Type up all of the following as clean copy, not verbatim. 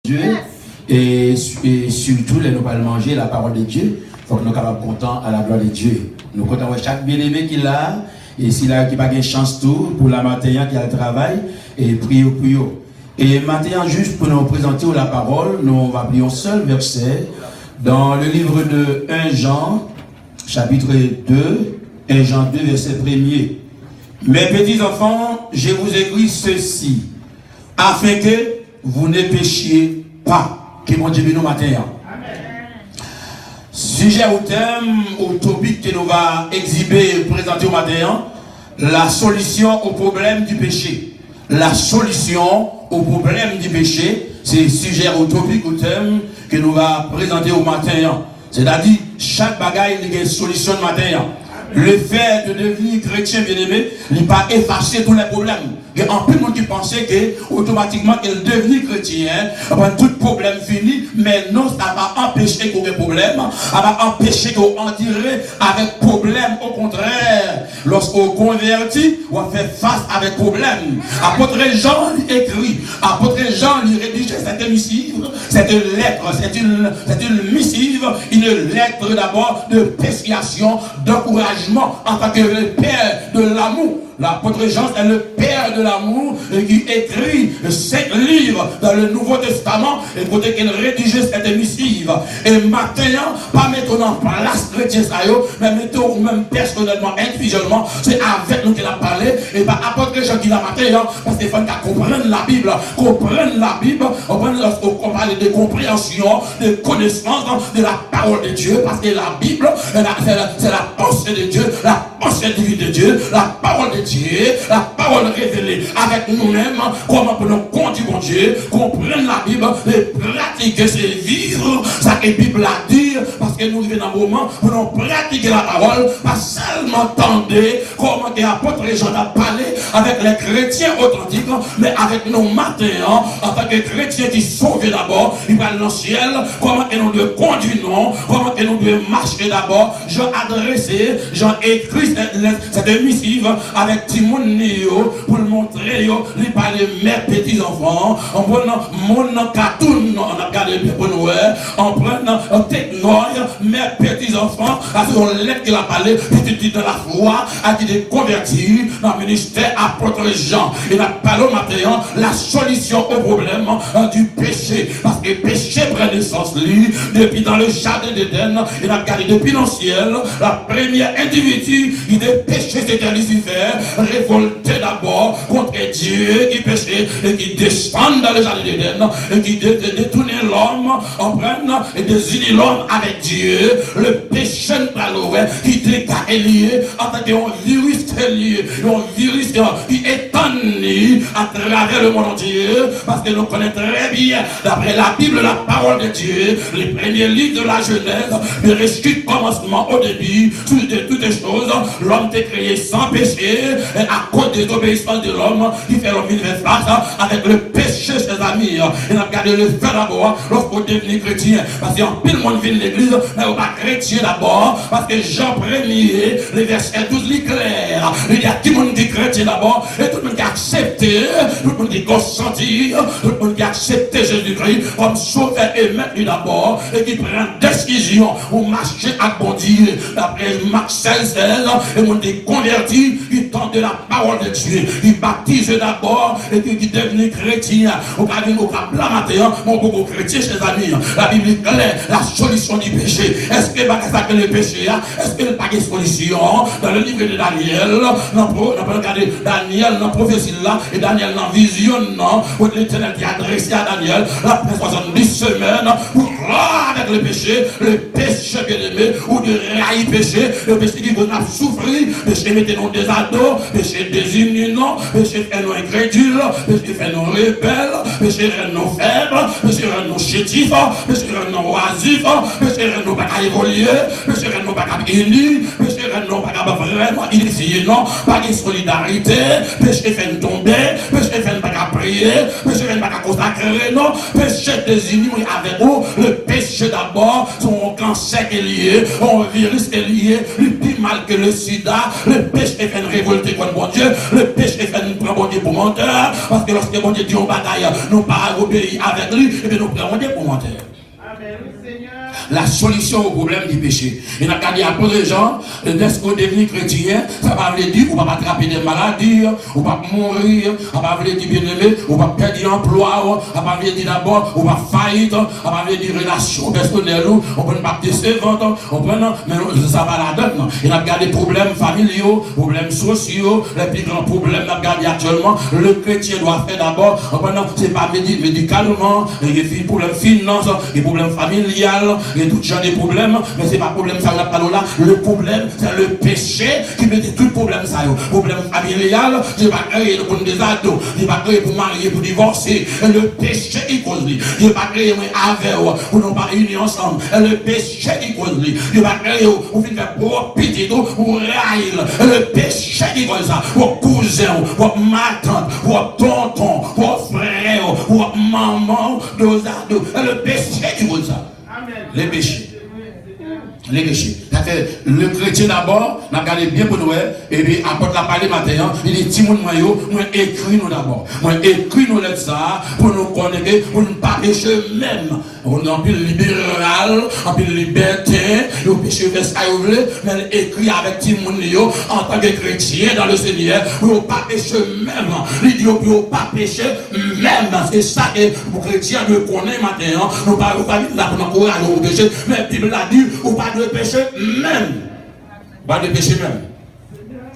Dieu et surtout les nous pas manger la parole de Dieu. Il faut que nous soyons contents à la gloire de Dieu. Nous comptons chaque bien-aimé qui l'a et s'il a qui pas de chance tout pour la matin qui a le travail et prions. Et maintenant juste pour nous présenter la parole, nous va prier un seul verset dans le livre de 1 Jean chapitre 2, 1 Jean 2 verset 1er. Mes petits enfants, je vous écris ceci afin que vous ne péchiez pas. Que mon Dieu nous matin. Sujet au thème, au topic que nous va exhiber et présenter au matin, la solution au problème du péché. La solution au problème du péché, c'est le sujet au topic, au thème que nous va présenter au matin. C'est-à-dire, chaque bagaille a une solution le matin. Le fait de devenir chrétien bien-aimé, il n'a pas effacé tous les problèmes. Il y a un peu de monde qui pensait que automatiquement qu'il devenir chrétien, tout problème fini, mais non, ça va empêcher qu'il y ait problème, ça va empêcher qu'on en dirait avec problème. Au contraire, lorsqu'on convertit, on fait face avec problème. Apôtre Jean écrit, apôtre Jean lui rédige cette missive, cette lettre, c'est une missive, une lettre d'abord de persuasion, d'encouragement en tant que le père de l'amour. L'apôtre Jean est le père de l'amour qui écrit 5 livres dans le Nouveau Testament et côté qu'il rédige cette missive. Et maintenant, pas mettre en place chrétien, mais mettons même personnellement, individuellement, c'est avec nous qu'il a parlé. Et pas apôtre Jean qui l'a maintenant, parce qu'il faut qu'on comprenne la Bible. Comprendre la Bible, lorsqu'on parle de compréhension, de connaissance de la parole de Dieu, parce que la Bible, c'est la pensée de Dieu, la pensée divine de Dieu, la parole de Dieu, la parole révélée avec nous-mêmes, comment pour nous conduire mon Dieu, comprendre la Bible, et pratiquer, c'est vivre ça que la Bible a dit, parce que nous vivons dans un moment pour nous pratiquer la parole, pas seulement entendre comment l'apôtre Jean a parlé avec les chrétiens authentiques, mais avec nos matins, en tant que chrétiens qui sauvent d'abord, ils parlent dans le ciel, comment nous devons conduire, comment nous devons marcher d'abord. Jean adressé, Jean écrit cette missive avec Timon Nio pour le montrer, il parle mes petits enfants, en prenant mon cartoon, on a regardé pour nous, en prenant un technoï, mes petits enfants, parce qu'on lettre qu'il a parlé, il dit dans la foi, a été converti dans le ministère apôtre Jean. Il a parlé au matin, la solution au problème du péché, parce que le péché prend naissance, lui, depuis dans le jardin d'Éden, il a regardé depuis dans le ciel, la première individu, il a péché, c'était Lucifer, révolté d'abord contre Dieu qui péchait et qui descend dans le jardin d'Éden et qui détourne l'homme en prenant et désigne l'homme avec Dieu. Le péché qui est lié en tant qu'un virus lié, un virus qui étend à travers le monde entier, parce que nous connaissons très bien, d'après la Bible, la parole de Dieu, les premiers livres de la Genèse, le rescrit commencement au début, de toutes les choses, l'homme était créé sans péché, et à cause des obéissances de l'homme, qui fait l'homme vivre face avec le péché, ses amis. Il a gardé le fait d'abord, lorsqu'on devient chrétien, parce qu'il y a un pile monde vient de l'église, mais on va chrétien d'abord, parce que Jean 1er, le verset 12, il est clair. Il y a tout le monde qui est chrétien d'abord, et tout le monde qui a accepté, tout le monde qui consenti, tout le monde qui a accepté Jésus-Christ comme sauveur et maître d'abord, et qui prend décision pour marcher à bon Dieu. D'après Marc 16, et monde qui est converti, qui tente de la parole de Dieu, qui baptise d'abord, et qui devient chrétien. Au cas où on va blâmer, mon beaucoup chrétien, chers amis, la Bible est claire, la solution du péché. Est-ce que ça que le péché, est-ce qu'il n'y a pas de solution dans le livre de Daniel, regarder Daniel dans la prophétie là, et Daniel dans la vision, non, où l'Éternel qui a adressé à Daniel, la 70 semaines, pour croire avec le péché bien-aimé, ou de railler péché, le péché qui vous a souffert, péché mettez-nous des ados, péché désignant, péché fait nous incrédules, péché fait nous rebelles, péché fait nous faibles, péché fait nous chétifs, péché fait nous oisifs, péché fait nous pas évoluer, péché fait nous pas unis, péché fait nous pas vraiment initier, non, pas de solidarité, péché fait nous tomber, péché fait nous pas prier, péché vient pas consacrer, non, péché désigné avec vous, le péché d'abord, son cancer est lié, son virus est lié, le plus mal que le sida, le péché est fait révolter contre bon Dieu, le péché est fait nous prendre bon Dieu pour menteur, parce que lorsque bon Dieu dit on bataille, nous pas obéir avec lui, et bien nous prenons bon Dieu pour menteur. La solution au problème du péché. Il a regardé après les gens, lorsque vous devenez chrétien, ça va vous dire, on va pas attraper des maladies, on va mourir, on va vous dire bien-aimé, on va perdre l'emploi, on va vous dire d'abord, on va faillite, on va vous dire relation personnelle, on peut pas décevoir, on peut non, mais ça va là-dedans. Il a regardé problèmes familiaux, problèmes sociaux, les plus grands problèmes, il a regardé actuellement, le chrétien doit faire d'abord, c'est pas médicalement, il y a des problèmes financiers, des problèmes familiales, il y a tout genre de problèmes, mais c'est pas problème ça là. Le problème, c'est le péché qui met tout problème ça. Problème familial, je pas créer pour des ados, je pas créer pour marier, pour divorcer. Le péché il cause lui. Je pas créer avec pour nous pas réunir ensemble. Le péché il cause lui. Je pas créer pour faire pour petit pour rail. Le péché il cause ça. Pour cousin, pour ma tante, pour tonton, pour frère, pour maman, dos ados. Le péché il cause ça. Les péchés. Les péchés. Le chrétien d'abord, n'a regardé bien pour nous, et puis apporte la parole matin, il dit, Timon, moi écris nous d'abord. Moi écris nous là ça, pour nous connaître, pour ne pas pécher même. On est en plus libéral, en plus liberté, le péché fait ce qu'il veut, mais écrit avec Timon en tant que chrétien dans le Seigneur, pour ne pas pécher même. Il dit, pour ne pas pécher même. C'est ça que le chrétien me connaît maintenant. Nous ne parlons pas là pour encourager au péché, mais la Bible a dit, ou pas de péché même. Pas de péché même.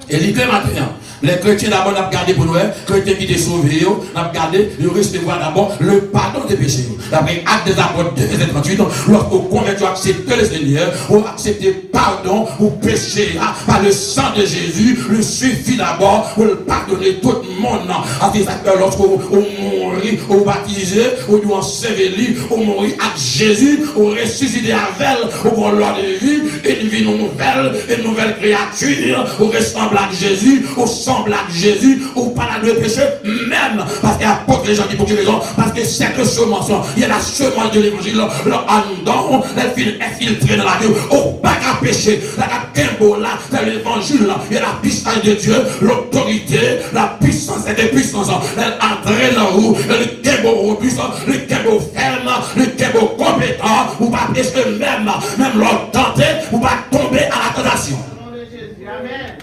Et l'idée maintenant, les chrétiens d'abord n'ont gardé pour nous, les chrétiens qui étaient sauvés, n'ont gardé, ils recevoir d'abord le pardon des péchés. D'après Actes des Apôtres 2, verset 38, lorsqu'on convainc tu acceptes le Seigneur, ou accepter pardon ou péché par le sang de Jésus, le suffit d'abord pour le pardonner tout le monde. À des acteurs, lorsqu'on mourit, on baptisé, on doit enseveli, on mourit avec Jésus, on ressuscité avec elle, on loi de vie, une vie nouvelle, une nouvelle créature, on ressemble à Jésus, on semble à Jésus, ou pas de péché, même parce qu'il y a pas de gens qui pour quelle raison, parce que c'est que semence, il y a la semence de l'évangile, leur andon, elle finit infiltrée dans la vie, au pas qu'à pécher, la tempo là, c'est l'évangile, il y a la puissance de Dieu, l'autorité, la puissance et des puissances, elle entraîne dans vous, le tempo robuste, le tempo ferme, le tempo compétent, ou pas pécher même leur tenter, ou pas tomber à la tentation. Amen.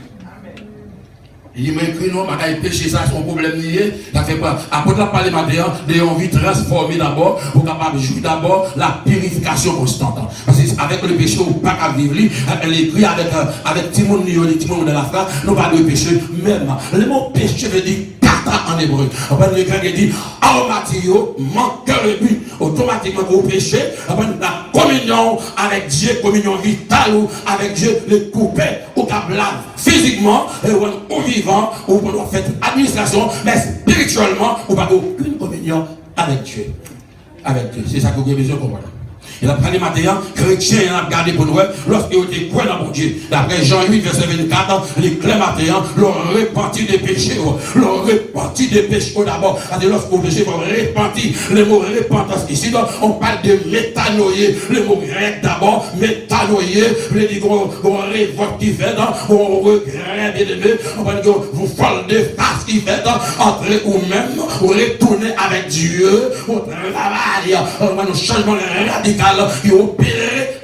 Il m'a écrit non, ma péché, ça, son problème lié. Ça fait pas. Après la parler maintenant, de envie transformer d'abord, pour capable de jouer d'abord la purification constante. Parce que avec le péché, on ne peut pas vivre. Elle écrit avec Timon de la phrase, non pas de péché, même. Le mot péché veut dire kata en hébreu. Après le grec dit, aromatio, manque le but. Automatiquement, au péché, après la communion avec Dieu, communion vitale, ou avec Dieu, le coupé, au câble physiquement, et au vivant, ou on doit faire administration, mais spirituellement, on n'a aucune communion avec Dieu. Avec Dieu. C'est ça que vous avez besoin de comprendre. Il a parlé maintenant, chrétien, il a regardé pour nous, lorsqu'il était quoi dans mon Dieu. D'après Jean 8, verset 24, les clés matin, leur repenti des péchés, leur repenti des péchés d'abord. C'est-à-dire, lorsqu'on péché, il faut repentir. Le mot repentance ici, on parle de métanoïer. Le mot grec d'abord, métanoïer, veut dire qu'on révolte qui fait, on regrette, bien aimé, on va dire que vous foldez face qui fait, entrez ou même, vous retournez avec Dieu, on travaille, on va nous changement radical qui opère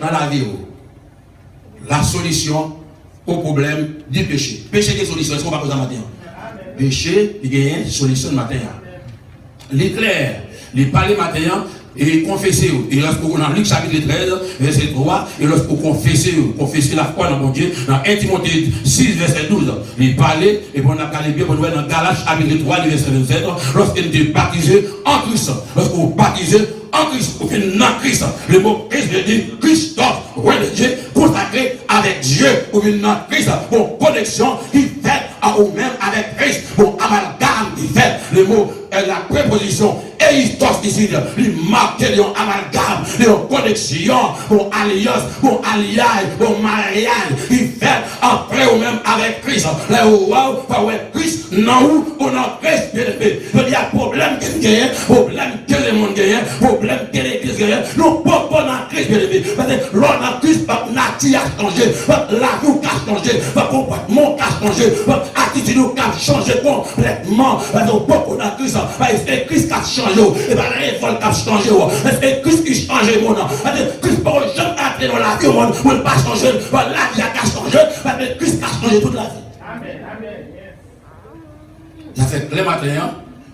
dans la vie. La solution au problème du péché. Péché, quelle solution? Est-ce qu'on va poser un matin? Péché, il y a une solution le matin. L'éclair, les parler matin et confesser. Et lorsqu'on a Luc chapitre 13, verset 3, et lorsqu'on confessez la foi dans mon Dieu, dans 1 Timothée 6, verset 12, les parler, et on a calé bien, on doit dans Galates chapitre 3, verset 27, lorsqu'on est baptisé en Christ, lorsqu'on est baptisé en Christ, ou dans Christ, le mot Christ veut dire Christophe, roi de Dieu, consacré avec Dieu, ou dans Christ, pour connexion qui fait à vous-même avec Christ, pour amalgame qui fait, le mot, la préposition Eistos ici, il marque l'amalgame, la connexion, pour alliance, pour alliage, pour mariage, il fait après ou même avec Christ. Là où Christ Christ, non où on a Christ, bien aimé. Il y a problème qu'il gagne, problème que le monde gagne, problème que l'église gagne. Nous pas bon en Christ, bien aimé. Parce que l'on a Christ, votre nature a changé, votre la vie a changé, votre comportement a changé, votre attitude a changé complètement. Parce que pas bon en Christ, c'est Christ qui a changé, et pas la révolte qui a changé. C'est Christ qui change le monde. Parce que Christ pas jamais entrer dans la vie au monde, pour ne pas changer, la vie a changé, parce que Christ a changé toute la vie. Amen, amen. Il a fait le matin,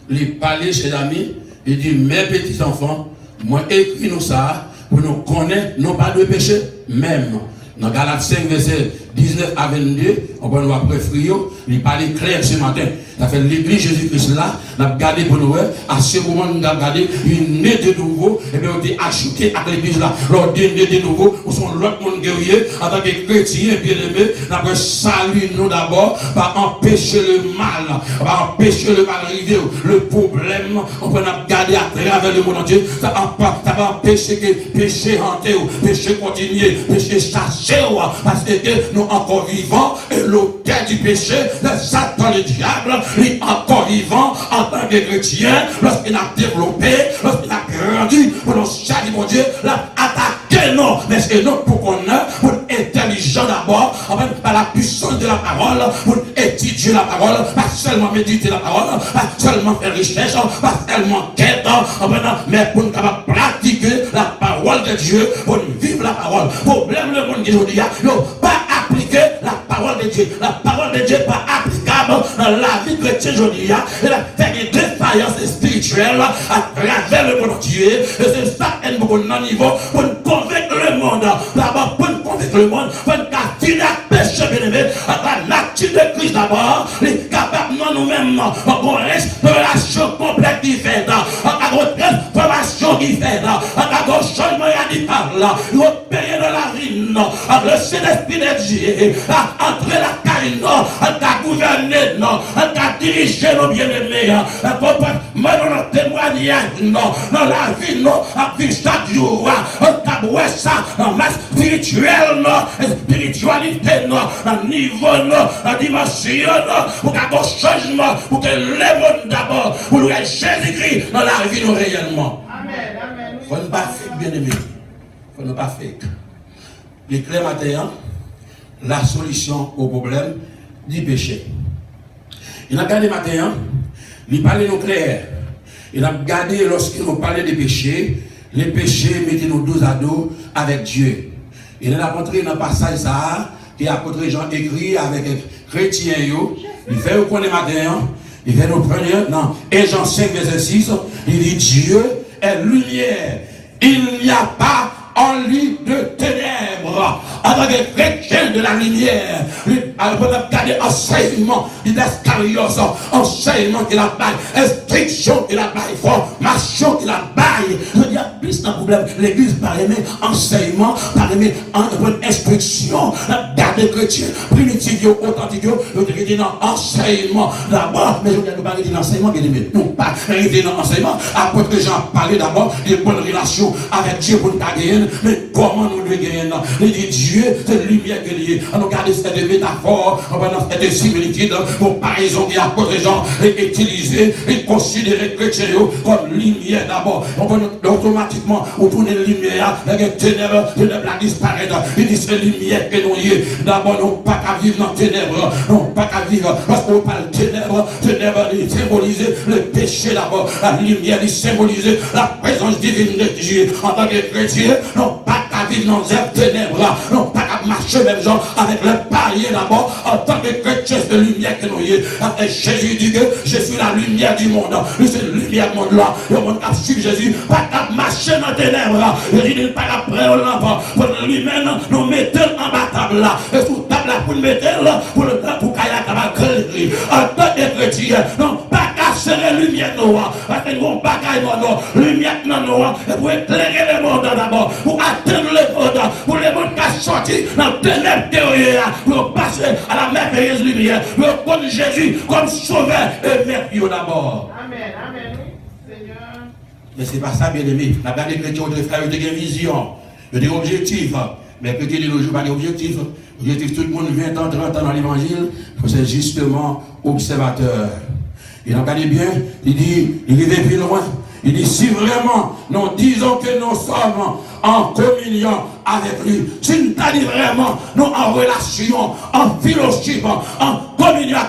il parlait chez l'amis, il dit, mes petits enfants, moi écris nous ça, pour nous connaître, non pas de péché, même. Dans Galates 5, verset 19 à 22, on va nous après frio, il parlait clair ce matin. Ça fait l'église Jésus-Christ là, on a gardé pour nous, à ce moment nous avons gardé une nez de nouveau, et bien on dit ajouté à l'église là, l'ordre de nouveau, où sont l'autre monde guerrier, en tant que chrétien bien-aimé, on a salué nous d'abord, par empêcher le mal, par empêcher le mal arriver, le problème, on peut garder à travers le monde entier, ça va empêcher que péché hanté, péché continuer, péché chassé, parce que nous encore vivants, et l'autel du péché, le Satan, le diable, il est encore vivant en tant que chrétien, lorsqu'il a développé, lorsqu'il a grandi, pour nous chaque mon Dieu, l'a attaqué, non, mais c'est non pour qu'on ait, pour intelligent d'abord, par la puissance de la parole, pour étudier la parole, pas seulement méditer la parole, pas seulement faire recherche, pas seulement quête, mais pour nous pratiquer la parole de Dieu, pour vivre la parole. Problème le monde qui nous dit, pas appliquer la parole de Dieu. La parole de Dieu n'est pas applicable dans la vie chrétienne aujourd'hui. Elle a fait des défaillances spirituelles à travers le monde entier. Et c'est ça qu'elle nous donne un niveau pour nous convaincre le monde. D'abord, pour nous convaincre le monde, pour nous finir à pécher, bien aimé, à la nature de Christ d'abord, les capables de nous-mêmes, on reste de relation complète qui fait, à notre transformation qui fait, à notre changement radical, nous payer de la vie, le Saint-Esprit de Dieu, à entrer la carine, à gouverner, à diriger nos bien-aimés, à notre témoignage, dans la vie, à vivre chaque jour, à voir ça, dans la spirituelle, spiritualité, dans le niveau, dans la dimension, pour qu'il y ait un changement, pour que le monde d'abord, pour nous Jésus-Christ dans la vie réellement. Amen, amen. Il ne faut pas faire, bien aimé. Il ne faut pas faire. Les clés matin, la solution au problème du péché. Il a gardé matin, il parlait nous clair. Il a gardé lorsqu'il nous parlait des péchés, les péchés mettaient nous dos à dos avec Dieu. Il a montré dans le passage ça, qui a apôtre Jean écrit avec chrétiens. Il fait au point matin, il fait nous prendre dans et Jean 5, verset 6, il dit Dieu est lumière. Il n'y a pas en lui de ténèbres. En tant que chrétien de la lumière, on peut regarder enseignement d'Iscarios, enseignement qu'il a bail, instruction qu'il a bail, formation qu'il a bail. Je dis, plus un problème. L'église par aimer enseignement, par aimer instruction, garder chrétien, primitif, authentique, je dis dans enseignement d'abord, mais je ne pas dire dans enseignement, bien aimé. Non, pas arrêter dans enseignement. Après que Jean parlait d'abord des bonnes relations avec Dieu pour nous gagner, mais comment nous devons gagner? Il dit Dieu, c'est lumière que lié. On regarde cette métaphore, on va cette similitude, comparaison qui a posé Jean et utilisé et considéré chrétien comme lumière d'abord. On va automatiquement tourner la lumière, les ténèbres la disparaître. Il dit c'est lumière que nous y est. D'abord, nous pas qu'à vivre dans les ténèbres, non pas qu'à vivre parce qu'on parle ténèbres, ténèbres il symbolise le péché d'abord, la lumière il symbolise la présence divine de Dieu. En tant que chrétien, non pas qu'à vivre dans les ténèbres, non pas qu'à marcher même genre avec le palier d'abord, en tant que chrétien de lumière que nous y est. Et Jésus dit que je suis la lumière du monde, je suis la lumière du monde là, le monde qui suit Jésus, pas qu'à marcher dans les ténèbres, il dit pas qu'à prendre le lampe, pour lui-même nous mettons en bas table là, et sous table là pour le mettre là, pour le temps pour qu'il y ait en tant que chrétien, non pas qu'à serrer la lumière noire, parce que nous n'avons pas qu'à lumière noire, et pour éclairer le monde d'abord, pour atteindre le monde, pour les mondes qui sont sortis dans le ténèbre théorie, pour passer à la merveilleuse lumière, pour prendre Jésus comme sauveur et maître d'abord. Amen, amen, Seigneur. Mais c'est pas ça, bien aimé. La plupart des chrétiens ont des frères, ils ont des visions, ils ont des objectifs. Mais chrétiens de nos jours, pas d'objectifs. Je dis tout le monde 20 ans, 30 ans dans l'évangile, c'est justement observateur. Et regardez bien, il dit, il est plus loin. Il dit, si vraiment nous disons que nous sommes en communion avec lui, si nous sommes vraiment nous en relation, en fellowship, en communion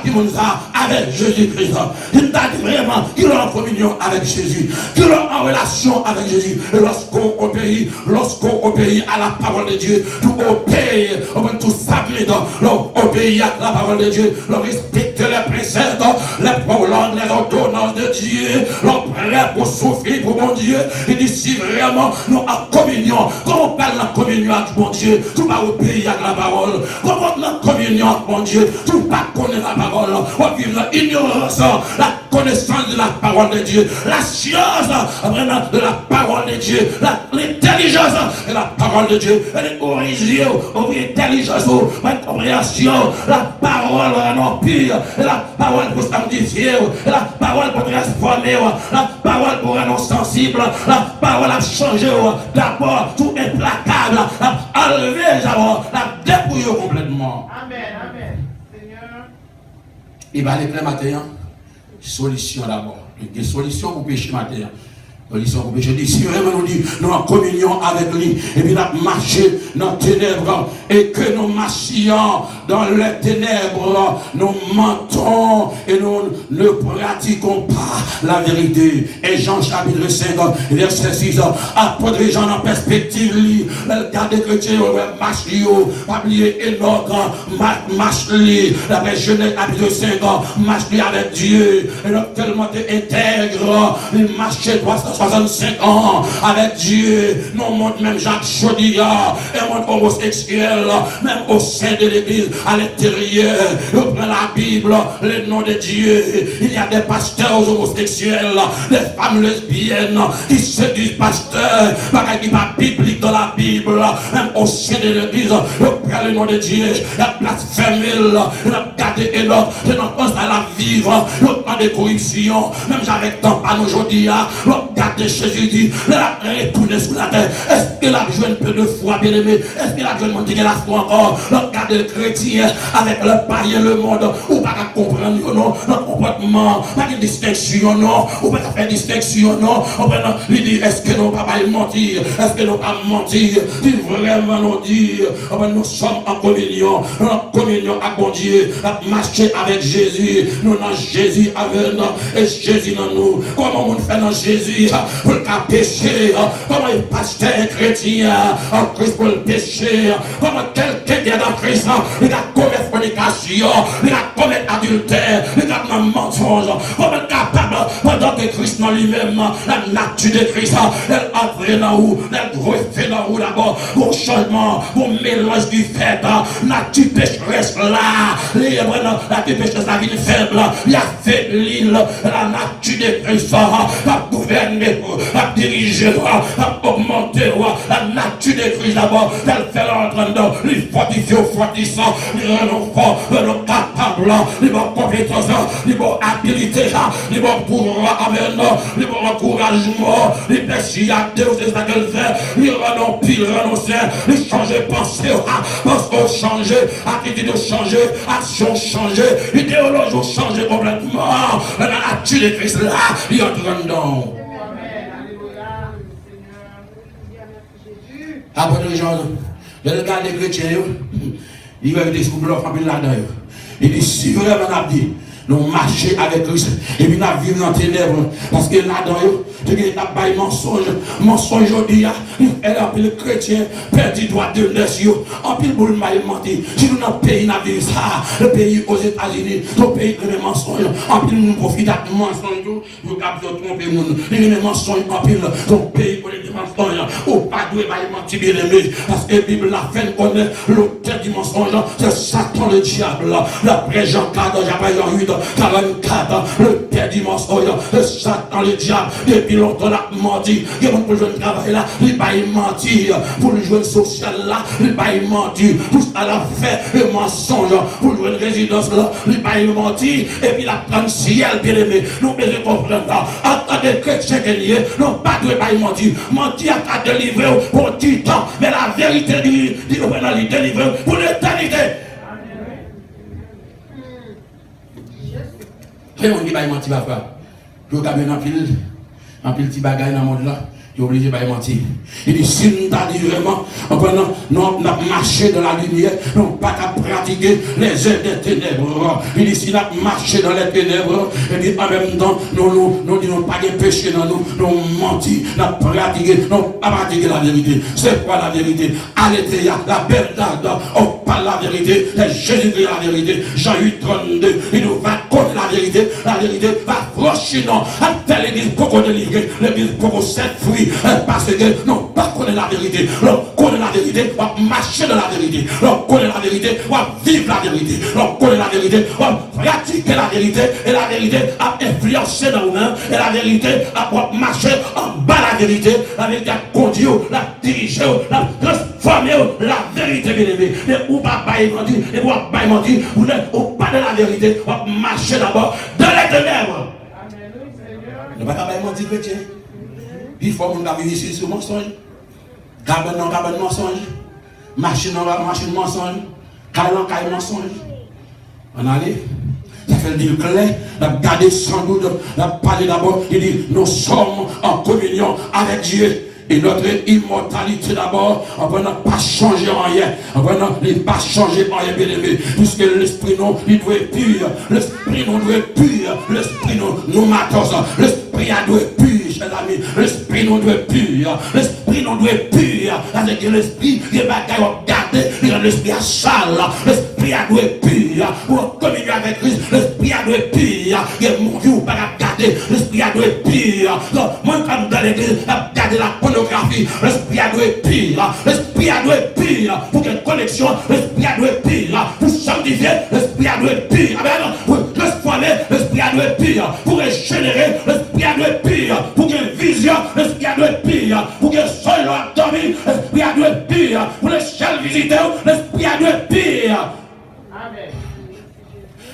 avec Jésus-Christ, si nous sommes vraiment qu'il est en communion avec Jésus, qu'il est en relation avec Jésus, et lorsqu'on obéit à la parole de Dieu, tout obéit, tout s'applique, obéit à la parole de Dieu, l'on respecte les préceptes, les prologues, les ordonnances de Dieu, l'on prêt pour souffrir pour mon Dieu. Il dit si vraiment nous en communion, quand on parle de communion avec mon Dieu, tout va obéir à la parole. Quand on parle de communion avec mon Dieu, tout va connaître la parole. On vit dans l'ignorance, la connaissance de la parole de Dieu, la science de la parole de Dieu, l'intelligence de la parole de Dieu, l'intelligence, la compréhension, la parole en empire, la parole pour sanctifier, la parole pour transformer, la parole pour rendre sensible, la parole a changé, d'abord tout implacable, a enlevé, la dépouillé complètement. Amen, amen. Seigneur. Il va aller plein matin, solution d'abord. Des solutions pour pécher matin. Je dis, si vraiment nous dit, nous en communion avec lui, et puis nous marchons dans les ténèbres, et que nous marchions dans les ténèbres, nous mentons et nous ne pratiquons pas la vérité. Et Jean chapitre 5, verset 6, apôtre Jean en perspective, le cas des chrétiens, marche, pas oublier Enoch, marche, la Genèse chapitre 5, marche avec Dieu, et donc tellement intègre, il marchait 365 ans avec Dieu. Nous montre même Jacques Chaudiard, et montre homosexuel, même au sein de l'église, à l'intérieur. Nous prenons la Bible, le nom de Dieu. Il y a des pasteurs homosexuels, des femmes lesbiennes qui séduisent pasteurs, parce qu'il n'y a pas biblique dans la Bible, même au sein de l'église. Nous prenons le nom de Dieu, il y a blasphémé, il a gardé et l'autre, je n'en pense à la vivre, nous prenons des corruptions, même j'avais tant pas aujourd'hui, nous regardez Jésus dit, la retourner sur la terre. Est-ce qu'il a besoin de peu de foi, bien aimé? Est-ce qu'il a besoin de monter la foi encore? Regardez le chrétien avec le païen, le monde, ou pas qu'à comprendre, non, notre comportement, pas de distinction, non, ou pas qu'à faire distinction, non, lui dit, est-ce que nous pas mentir? Est-ce que nous pas mentir? Il vraiment nous dire, nous sommes en communion avec bon Dieu, marcher avec Jésus, nous dans Jésus avec nous, et Jésus dans nous. Comment on fait dans Jésus pour le péché? Comment il pasteur chrétien en Christ pour le péché? Comment quelqu'un qui est dans Christ, il a commis fornication, il a commis adultère, il a commis mensonge? Comment il est capable, pendant que Christ dans lui-même, la nature de Christ, elle entre dans où, elle refait dans où d'abord, pour changement, pour mélange du fait, nature pécheresse là, la pécheresse la vie faible, il a fait l'île, la nature de Christ, la gouverner, la diriger, la augmenter, la nature de Christ d'abord, elle fait l'entendre dans les fortifiés au fortissant, les renons forts, les renons capables, les bons compétences, les bons habilités, les bons pouvoirs avec nous, les bons encouragements, les péchés à Dieu, c'est ça qu'elle fait, les renons pile, les renons sains, les changer pensée, pense changer, attitude changer, action changer, idéologie changer complètement, la nature de Christ là, il entre dedans. Après Jean, je regarde les chrétiens, ils veulent des sous-blocs en là-dedans. Il dit, si vraiment on a dit, nous marcher avec Christ, et puis nous vivons dans les ténèbres, parce que là-dedans, tu as pas de mensonge aujourd'hui, elle a appelé le chrétien, perdu droit de l'œil, en pile boule mal menti. Si nous dans le pays, nous vivons ça, le pays aux États-Unis, le pays de mensonges, en pile nous profitons de mensonges, nous captons tromper les gens, les mensonges en pile, ton pays pour les mensonges, ou pas de mal menti bien aimé, parce que la Bible la fait connaître l'auteur du mensonge, c'est Satan le diable, d'après Jean 4, Jean 8, 44, le père du mensonge, c'est Satan le diable, depuis longtemps la menti, il y a pour jouer le travail là, il va y mentir, pour le jouer social là, il va y mentir, tout ça l'a fait, le mensonge, pour jouer une résidence là, il va y mentir, et puis la prendre ciel, bien aimé, nous devons comprendre, en tant que chrétien, nous pas de y mentir, mentir à délivrer, pour un petit temps, mais la vérité dit délivre pour l'éternité. Et on dit, bah, il menti, va faire. Je vais gagner un pile petit bagage dans le monde là. Il est obligé de mentir. Il dit, si nous t'as dit vraiment, nous avons marché dans la lumière, nous n'avons pas qu'à pratiquer les œuvres des ténèbres. Il dit, si nous avons marché dans les ténèbres, et puis en même temps, nous n'avons pas de péché dans nous, nous avons menti, nous avons pratiqué, nous n'avons pas pratiqué la vérité. C'est quoi la vérité? Allez, la belle date, on parle la vérité, c'est Jésus-Christ la vérité. Jean 8, 32, il nous va connaître la vérité va franchir, non, à faire l'église pour qu'on délivre, l'église pour qu'on set free. Parce que non, pas connaître la vérité. L'on connaît la vérité, on va marcher dans la vérité. L'on connaît la vérité, on va vivre la vérité. L'on connaît la vérité, on va pratiquer la vérité. Et la vérité a influencé dans nous-mêmes. Et la vérité a marché en bas la vérité. La vérité a conduit, la dirigé, la transformé, la vérité bien aimée. Et ou pas mentir, et ou pas mentir, ou pas de la vérité, on va marcher d'abord dans les ténèbres. Ne va pas mentir, chrétien. Il faut qu'on vivre ici sur mensonge. Cabane mensonge. Machine mensonge. Caille mensonge. On allait. Ça fait le dire clair. On a gardé sans doute. On a parlé d'abord. Il dit, nous sommes en communion avec Dieu. Et notre immortalité d'abord, on n'a pas changé en rien. On n'a pas changé en rien, bien aimé. Puisque l'esprit non, il doit être pur. L'esprit non doit être pur. L'esprit nous matos. L'esprit doit être pur, chers amis. L'esprit non doit être pur. L'esprit non doit être pur. Avec l'esprit, il y a des bagailles à garder. L'esprit est sale. L'esprit doit être pur. Pour communier avec Christ, l'esprit doit être pur. Il y a mon Dieu, pas à garder. L'esprit doit être pur. Moi, comme dans l'église, garder la pornographie, l'esprit doit être pur. L'esprit doit être pur. Pour qu'une connexion, l'esprit doit être pur. Pour sanctifier, l'esprit doit être pur. Pour transformer, l'esprit doit être pur. Pour régénérer, l'esprit doit être pur. Pour qu'il y ait une vision, l'esprit doit être pur. Pour qu'il y ait un sol à dormir, l'esprit doit être pur. Pour les chèvres visiteurs, l'esprit doit être pur. Amen.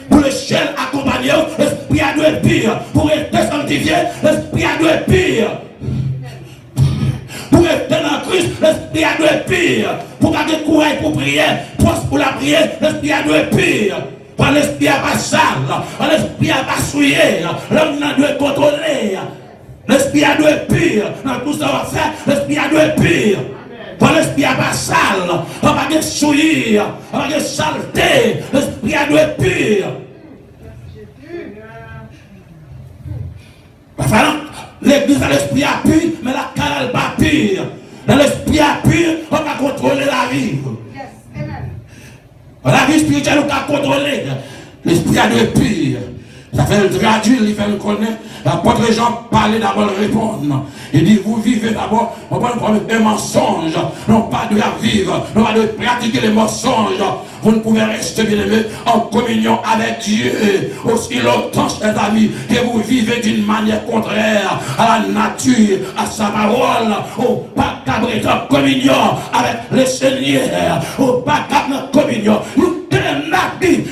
Pour les chèvres accompagnés, l'esprit doit être pur. Pour être sanctifié, l'esprit doit être pur. Pour être dans Christ, l'esprit doit être pur. Pour garder courage pour prier, pour la prière, l'esprit doit être pur. Pour l'esprit pas sale, l'esprit pas souillé, l'homme doit être contrôlé. L'esprit doit être pur. Dans tout ça va faire, l'esprit doit être pur. Pour l'esprit pas sale, on va pas souiller, on va pas saleté, l'esprit doit être pur. L'église a l'esprit à pur, mais la carrière n'est pas pure. Dans l'esprit à pur, on va contrôler la vie. La vie spirituelle, on va contrôler. L'esprit a de pur. Ça fait le traduire, il fait le connaître. L'apôtre Jean parlait d'abord répondre. Il dit, vous vivez d'abord, on va prendre un mensonge. Non pas de la vivre, non pas de pratiquer les mensonges. Vous ne pouvez rester, bien aimé, en communion avec Dieu aussi longtemps, chers amis, que vous vivez d'une manière contraire à la nature, à sa parole. Au pas qu'à en communion avec le Seigneur. Au pas qu'à en communion.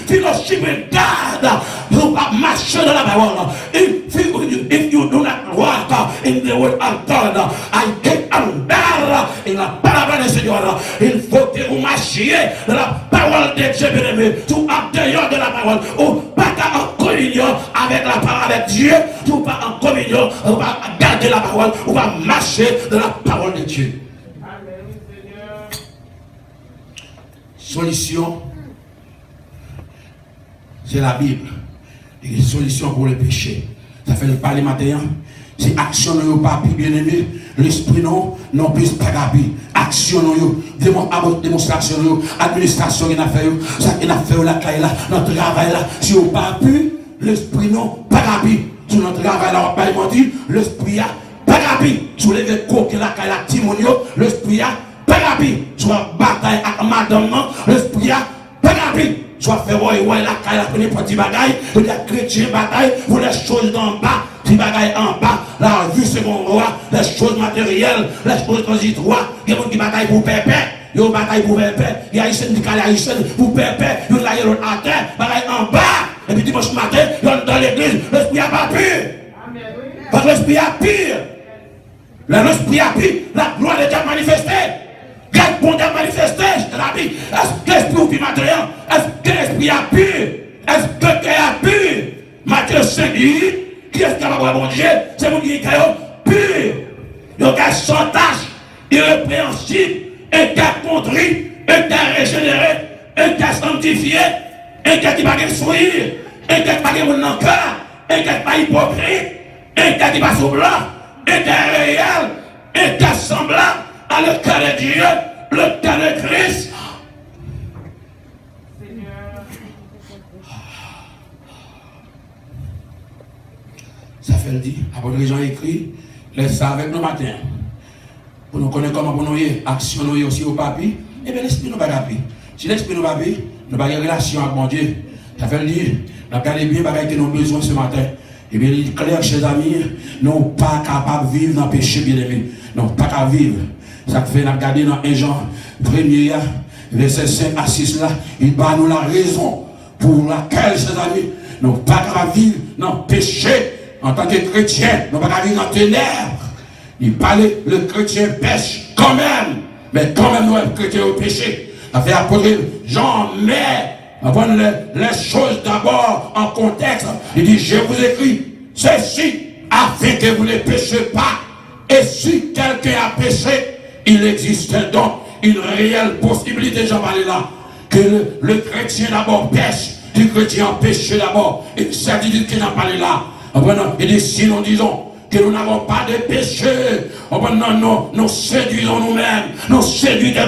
Fellowship with God. You marcher dans la parole. If you do not walk in the word of God, I get andar in la parole du Seigneur. Il faut que vous marchiez dans la parole de Dieu, bien-aimé. Tout à dehors de la parole. Ou pas en communion avec la parole de Dieu. Tout pas en communion. On va garder la parole. On va marcher dans la parole de Dieu. Solution. C'est la Bible. Une solution pour le péché. Ça fait le parler matin. C'est action non pas bien aimé. L'esprit non plus pas gabi. Action non démonstration administration qu'il a fait ça qu'il a fait la caille là notre travail là si on pas pu l'esprit non pas gabi. Sur notre travail là on pas mentir l'esprit a pas gabi. Sur les coques la caille la timonio l'esprit a pas gabi. Sur la bataille avec madame l'esprit a pas gabi. Soit faire la caille, la petit bagaille, les chrétiens bataille pour les choses d'en bas, les bagailles en bas, la vue secondaire, les choses matérielles, les choses transitoires, il y a des gens qui bataillent pour pépé, il y a des batailles pour pépé, il y a des haïtiens pour pépé, il y a des à terre, bagaille en bas, et puis dimanche matin, il y a dans l'église, l'esprit n'a pas pur. Parce que l'esprit a pur. L'esprit a pur, la gloire de Dieu manifestée. manifester, l'ami. Est-ce que l'esprit ou matin? Est-ce que l'esprit a pu? Est-ce que le cœur a pu? Matthieu 5 dit, qui est capable de mon Dieu? C'est mon qui est pur. Donc, un sans tâche, irrépréhensible, un cas contrit, un cas régénéré, un cas sanctifié, un cas qui va pas sourire, un cas qui va pas mon cœur, un cas qui va hypocrite, un cas qui va sur blanc, un cas réel, un cas semblant à le cas de Dieu, le cas de Christ. Ça fait le dit, après les gens écrit, laisse ça avec nous matin. Pour nous connaître comment nous action nous aussi au papier, et bien l'esprit nous va papier. Si l'esprit nous va papier, nous avons une relation avec mon Dieu. Ça fait le dire, nous avons bien bagaille que nous avons besoin ce matin. Et bien il est clair, chers amis, nous ne sommes pas capables de vivre dans le péché, bien aimé. Nous ne sommes pas capables de vivre. Ça fait nous regarder dans 1 Jean 1er, verset 5 à 6 là, il bat nous la raison pour laquelle, chers amis, nous ne sommes pas capables de vivre dans le péché. En tant que chrétien, nous ne pouvons pas vivre dans les ténèbres. Il parlait, le chrétien pêche quand même. Mais quand même, nous sommes chrétiens au péché. Ça fait apôtre Jean, mais, les choses d'abord en contexte. Il dit, je vous écris ceci, afin que vous ne péchez pas. Et si quelqu'un a péché, il existe donc une réelle possibilité, j'en parlais là, que le chrétien d'abord pêche, le chrétien a péché d'abord. Et certitude qu'il n'a pas là. Il dit, si nous disons que nous n'avons pas de péché, nous séduisons nous-mêmes, nous séduisons,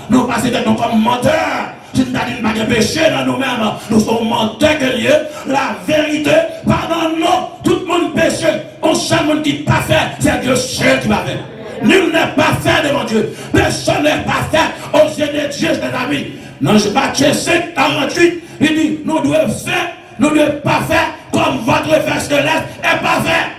nous passons nous comme menteurs. Si nous n'avons pas de péché dans nous-mêmes, nous sommes menteurs que Dieu, la vérité, pardon, non, tout le monde péché, on seul monde qui n'est pas fait, c'est Dieu seul qui va faire. Nul n'est pas fait devant Dieu, personne n'est pas fait aux yeux de Dieu, les amis. Dans Matthieu 5, 48, il dit, nous devons faire, nous ne devons pas faire comme votre Père céleste est parfait.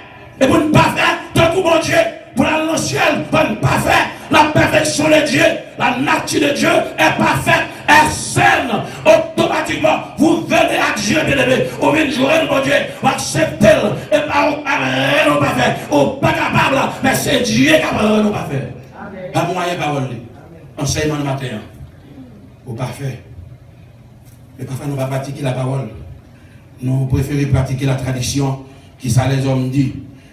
Et pour ne pas faire, tant que mon Dieu, pour aller dans le ciel, pour ne pas faire la perfection de Dieu, la nature de Dieu est parfaite, est saine. Automatiquement, vous venez à Dieu, bien-aimé. Vous venez jouer mon Dieu, vous acceptez, et pas rien nous pas faire. Vous pas capable, mais c'est Dieu qui a nous pas faire. Pas moyen parole. Enseignement le matin. Vous pas faire. Mais parfois, nous ne pas pratiquer la parole. Nous préférons pratiquer la tradition qui ça les hommes disent.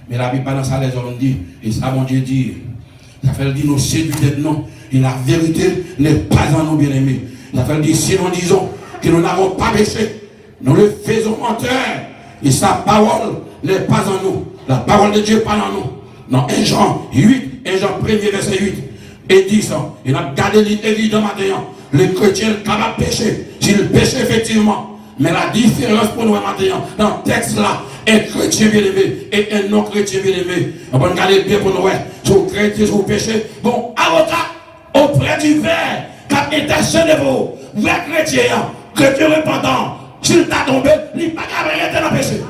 Mais la Bible pas dans ça les hommes disent. Et ça mon Dieu dit. Ça fait dire nous séduisons non. Et la vérité n'est pas en nous bien-aimés. Ça fait dire si nous disons que nous n'avons pas péché, nous le faisons menteur. Et sa parole n'est pas en nous. La parole de Dieu n'est pas en nous. Dans 1 Jean 8, 1 Jean 1er verset 8 et 10. Il a gardé l'évident maintenant. Le chrétien est capable de pécher. S'il pêche effectivement. Mais la différence pour nous maintenant, dans le texte là, un chrétien bien aimé et un non-chrétien bien aimé. On va regarder bien pour nous, si vous chrétien, si vous péchez, bon, avocat, auprès du Père, qui est intercédé de vous, vrai chrétien, chrétien repentant, s'il t'a tombé, il n'est pas capable de rester dans le péché.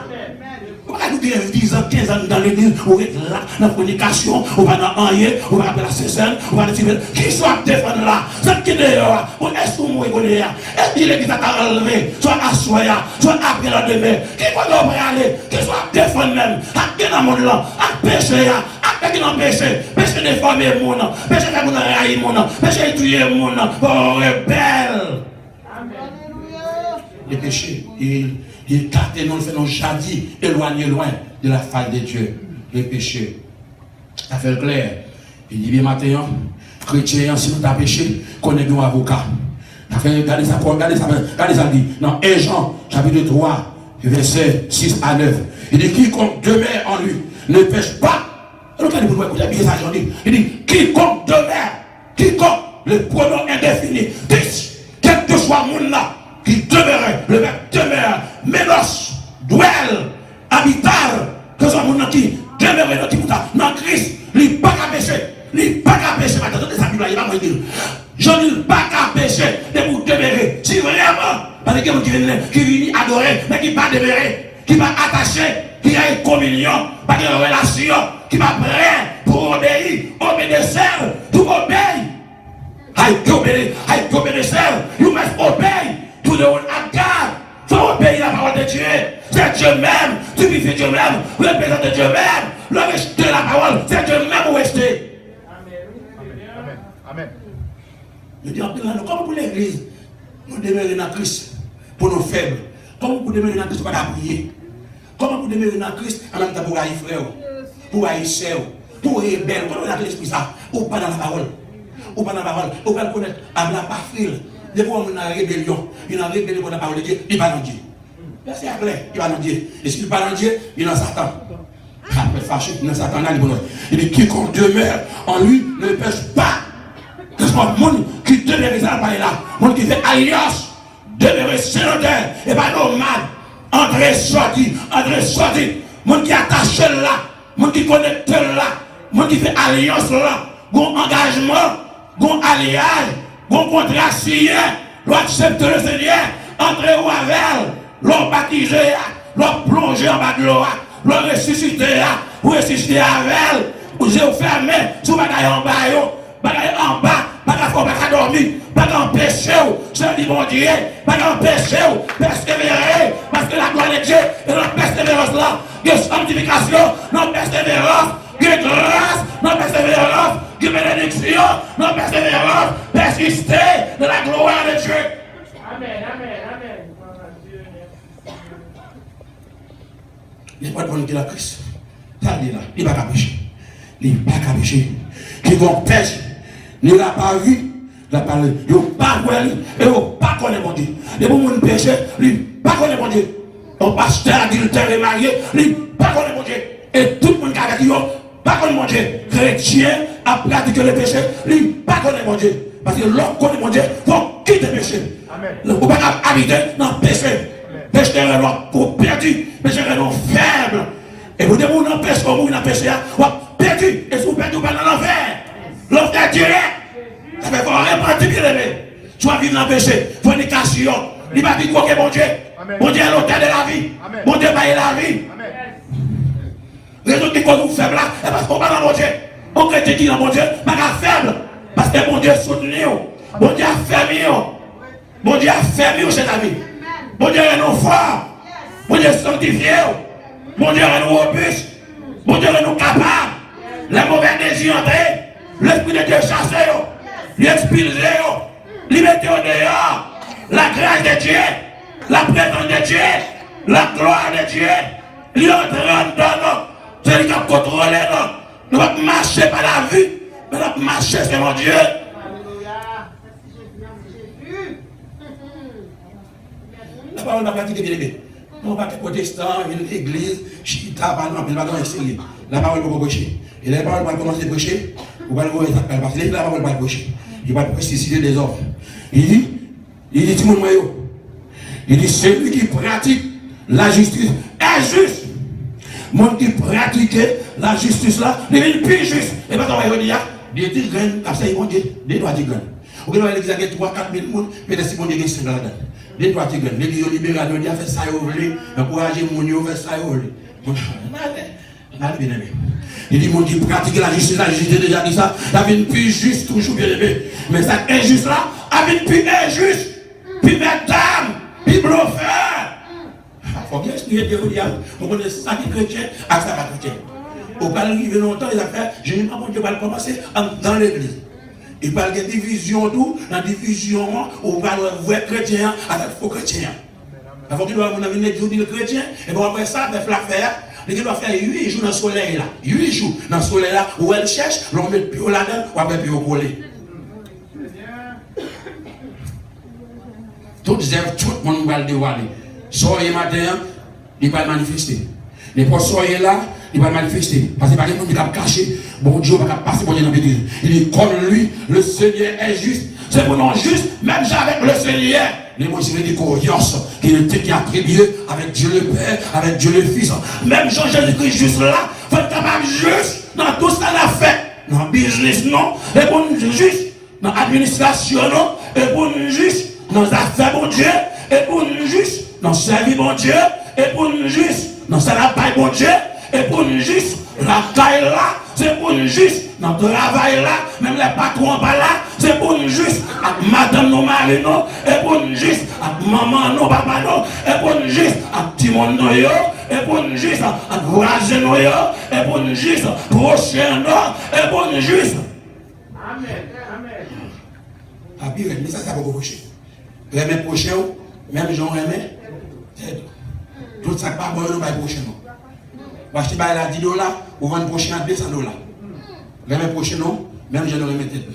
Nous bien 10 ans, 15 ans dans l'église, on est là, dans la communication, on va dans rien, on va appeler la CSN, on va dire, qui soit défendre là, ça qui est dehors, on est sous moi, est-ce qu'il est qui t'a enlevé, soit assoya, soit après la demain, qui va aller, qui soit défendre même, à qui dans le monde là, à pécher, à qui dans le péché, péché des femmes et monde, péché des gens railler monde, péché tuer monde, oh, rebelle. Les péchés, il carte nous le fait nos jadis éloigner loin de la faille de Dieu. Les péchés. Ça fait clair. Il dit bien matin, chrétien, si nous avons péché, connaît nos avocats. Ça fait regardez ça, regardez ça dit. Dans 1 Jean, chapitre 3, verset 6 à 9. Il dit quiconque demeure en lui ne pêche pas. Regardez pour vous, il dit quiconque demeure, quiconque, le pronom indéfini, quel que soit le monde là, qui demeurait, le verbe demeure, ménos, dwell, habitar, que ce soit mon qui demeurait dans Christ, il n'est pas qu'à pécher, il n'est pas qu'à pécher, attendez ça, il va me dire, je n'ai pas qu'à pécher, de vous demeurer, si vraiment, parce que quelqu'un qui vient adorer, mais qui ne va pas demeurer, qui va attacher, qui a une communion, pas de relation, qui va prêt pour obéir, obéir, tout obéir. I obéir, you must obey. To the one at God. Faut obéir la parole de Dieu. C'est Dieu même. Tu vivais Dieu même. Le présent de Dieu même. Le rejeter la parole. C'est Dieu même où rester. Amen. Amen. Je dis, comment pour l'église, nous demeurons dans Christ pour nos faibles? Comment pour demeurer dans Christ pour prier? Comment pour demeurer dans Christ en même temps pour haïr frère, pour haïr sœur, pour haïr belle? Comment on a l'esprit ça? Ou pas dans la parole? Ou pas dans la parole? Ou pas connaître à la parfile? Des fois, on a une rébellion. Il y a une rébellion pour la parole de Dieu. Il va dans Dieu. C'est clair. Il va dans Dieu. Et s'il va dans Dieu, il est dans Satan. Après fâché, il est dans Satan. Il dit quiconque demeure en lui ne pêche pas. C'est pas le monde qui demeure là. Le monde qui fait alliance. Demeurer sédentaire et pas normal. Entrer, sortir. Monde qui attache là. Monde qui connecte là. Monde qui fait alliance là. Bon engagement. Bon alliage. Bon contrat signé. L'on accepte le Seigneur. Entrer ou avec. L'on baptisé. L'on plongé en bas de l'eau. L'on ressuscité. Ou ressuscité avec. Ou j'ai fermé. Sous bagaille en bas. Bagaille en bas. Bagaille faut pas dormir. Pas d'empêcher, je dis mon Dieu, pas d'empêcher, persévérer, parce que la gloire de Dieu et notre persévérance là, il y a sanctification, notre persévérance, il y a grâce, notre persévérance, il y a bénédiction, notre persévérance, persister de la gloire de Dieu. Amen. Il n'y a pas de monde qui est la Christ. Ça dit là, il n'est pas qu'à pécher. Il n'est pas qu'à pécher. Quiconque pêche, ne l'a pas vu. La parole, il n'y a pas de et il n'y a pas de mon Dieu. Les gens qui péchent, ils ne pas de mon Dieu. Un pasteur adultère et marié, ils ne pas de mon Dieu. Et tout le monde qui a dit, pas de mon Dieu. Chrétien a pratiqué le péché, ils ne pas de mon Dieu. Parce que l'homme connaît mon Dieu, il faut quitter le péché. Il ne faut pas habiter dans le péché. Péché est pour perdu, péché est faible. Et vous dites, vous n'en péchez pas, vous n'en péchez pas, perdu. Et si vous perdez, vous pas dans l'enfer. L'enfer direct. Ça fait qu'on repentir bien aimé. Tu vas vivre dans le péché, fornication. Il va vivre que bon Dieu. Bon Dieu est l'auteur de la vie. Bon Dieu va la vie. Les autres qui sont faibles là, c'est parce qu'on va dans mon Dieu. On chrétien qui est dans mon Dieu, pas faible. Parce que mon Dieu est soutenu. Bon Dieu a fermé. Bon Dieu a fermé cet ami. Bon Dieu est nous fort. Bon Dieu est sanctifié. Bon Dieu est nous robuste. Bon Dieu est nous capable. Les mauvais désirs entrés. L'esprit de Dieu chassé. L'expulser, liberté au dehors, la grâce de Dieu, la présence de Dieu, la gloire de Dieu, l'entrée dans nous, celui qui a contrôlé nous, nous allons marcher par la vue, nous allons marcher c'est mon Dieu. La parole n'a pas quitté bien aimé. Nous pas protestants, une église, chita, parlement, mais pas dans essayer. La parole va prêcher. Et la parole va commencer à prêcher, vous allez voir ça, parce que la parole va prêcher. Il va préciser des hommes. Il dit, tout le monde, il dit, celui qui pratique la justice est juste. Moi qui pratique la justice là, il est plus juste. Et pas on va dire, des 10 graines, comme ça, ils vont dire, des droits de graines. Vous voyez, l'église a 3-4 000 personnes, peut-être si on dit 5 là-dedans. Des droits de graines. L'église libérale, on dit, fait ça, vous voulez, encourager mon Dieu, fait ça, vous voulez. Il dit, mon Dieu, pratiquer la justice, j'ai déjà dit ça, la vie plus juste, toujours bien aimé. Mais ça injuste là, la vie plus injuste, plus mesdames, plus bluffeur. Il faut bien expliquer Dieu, on connaît ça qui est chrétien, à ça pas chrétien. Au pas arriver longtemps, il a fait, je n'ai pas mon Dieu va commencer dans l'église. Il parle de division, tout, la division, on va le vrai chrétien avec le faux chrétien. Il faut qu'il doit avoir une église de chrétien, et puis après ça, il faut faire. Il doit faire 8 jours dans le soleil là. 8 jours dans le soleil là, où elle cherche, l'on met le pied là-dedans, ou après le pied collé. Tout le monde va le dévoiler. Soyez matin, il va manifester. Les potes soyez là, il va manifester. Parce que par exemple, il va cacher, bon Dieu va passer pour Dieu dans l'église. Il dit, comme lui, le Seigneur est juste. C'est pour nous juste, même avec le Seigneur. Les mots des cohérence qui a attribué avec Dieu le Père, avec Dieu le Fils. Même Jean-Jésus-Christ juste là, il faut être capable juste dans tout ce qu'on a fait. Dans le business, non. Et pour nous juste dans l'administration, non. Et pour nous juste dans les affaires, bon Dieu. Et pour nous juste dans le service, bon Dieu. Et pour nous juste dans le travail, bon Dieu. Et pour nous juste la taille là. C'est pour nous juste dans le travail là. Même les patrons pas là. C'est pour nous juste avec madame nos maris, non. Et pour nous juste avec maman, non, papa, non. Et pour nous juste avec petit monde, non. Et pour nous juste avec voisin, non. Et pour nous juste prochain, non. Et pour nous juste. Amen. Amen. Ah, puis, mais ça, ça va vous procher. Remet prochain, même Jean remet. Tout ça, pas bon, on va prochain. On va acheter là $10, ou vendre prochain à $200. Remet prochain, non, même Jean remet tête.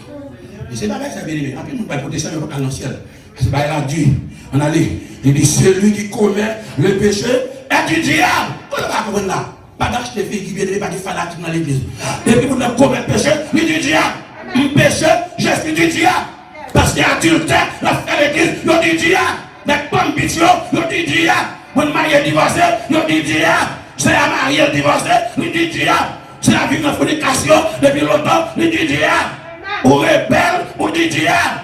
Mais c'est pas vrai, ça bien aimé. Après, nous, on va porter ça, on va pas dans le ciel. C'est pas là, Dieu. On a dit, il dit, celui qui commet le péché est du diable. On va comprendre là. Pas d'acheter filles qui viennent, pas de fanatiques dans l'église. Depuis qu'on a commis le péché, il est du diable. Le péché, je suis du diable. Parce qu'il y a adultère, la frère l'église, il est du diable. Les pommes bitio, il est du diable. Mon mari est divorcé, il est du diable. C'est la mariée divorcée, il est du diable. C'est la vie de fornication, depuis longtemps, il est du diable. Ou rebelle, ou du diable.